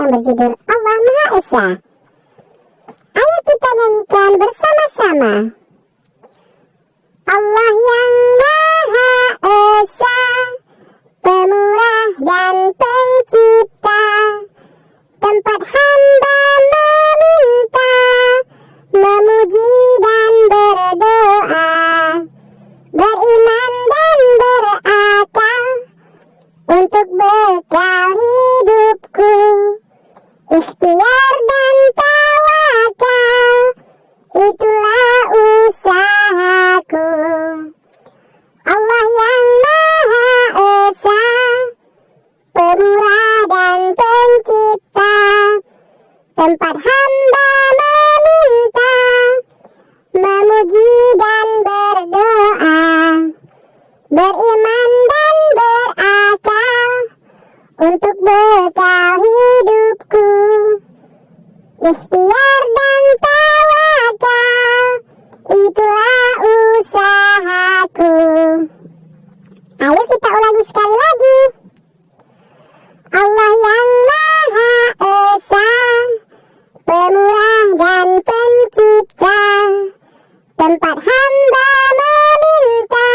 yang berjudul Allah Maha Esa. Ayo kita nyanyikan bersama-sama. Allah yang Maha Esa, pemurah dan pencipta, tempat hamba meminta, memuji dan berdoa, beriman dan berakal, untuk bekal hidupku, ikhtiar dan tawakal, itulah usahaku. Allah yang Maha Esa, pemurah dan pencipta, tempat hamba meminta, memuji dan berdoa, beriman dan berakal, untuk bekal hidupku, ikhtiar dan tawakal, itulah usahaku. Ayo kita ulangi sekali lagi. Allah yang Maha Esa, pemurah dan pencipta, tempat hamba meminta,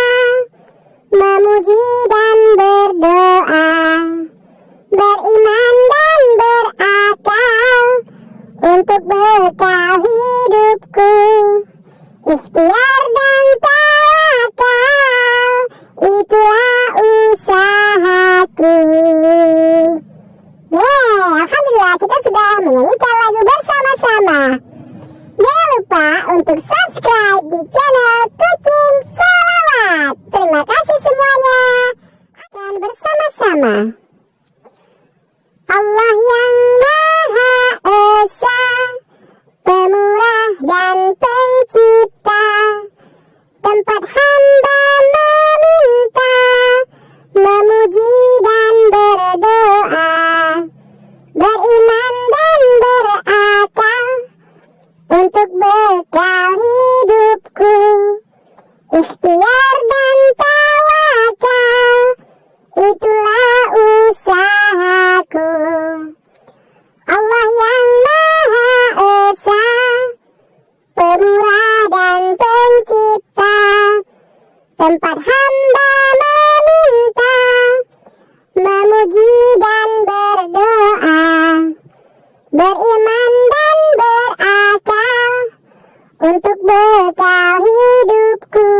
memuji dan berdoa, beriman dan berakal, untuk bekal hidupku, ikhtiar dan tawakal, itulah usahaku. Alhamdulillah kita sudah menyanyikan lagu bersama-sama. Jangan lupa untuk subscribe di channel Kucing Salawat. Terima kasih semuanya. Dan bersama-sama. Allah yang Maha Esa, pemurah dan pencipta, tempat hamba meminta, memuji dan berdoa, beriman dan berakal, untuk bekal hidupku, ikhtiar dan tawakal, itulah usahaku. Allah yang Maha Esa, pemurah dan pencipta, tempat hamba meminta, memuji dan berdoa, beriman dan berakal, untuk bekal hidupku,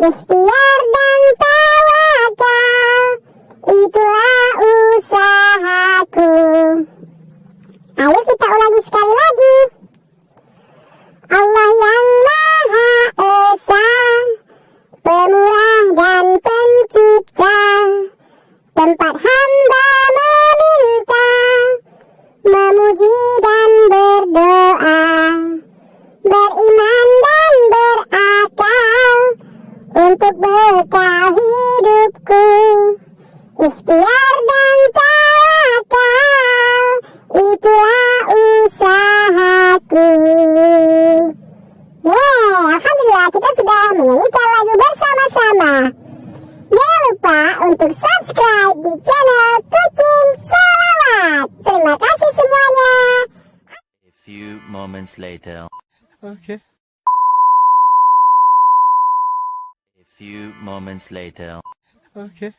ikhtiar dan tawakal, itulah usahaku. Ayo kita ulangi sekali lagi. Allah yang Maha Esa, pemurah dan pencipta, tempat hamba meminta, memuji dan berdoa, beriman dan berakal, untuk bekal hidupku, ikhtiar dan tawakal, itulah usahaku. Alhamdulillah kita sudah menyanyikan lagu bersama-sama. Jangan lupa untuk subscribe di channel Kucing Salawat. Terima kasih semuanya. A few moments later. Okay. A few moments later. Okay.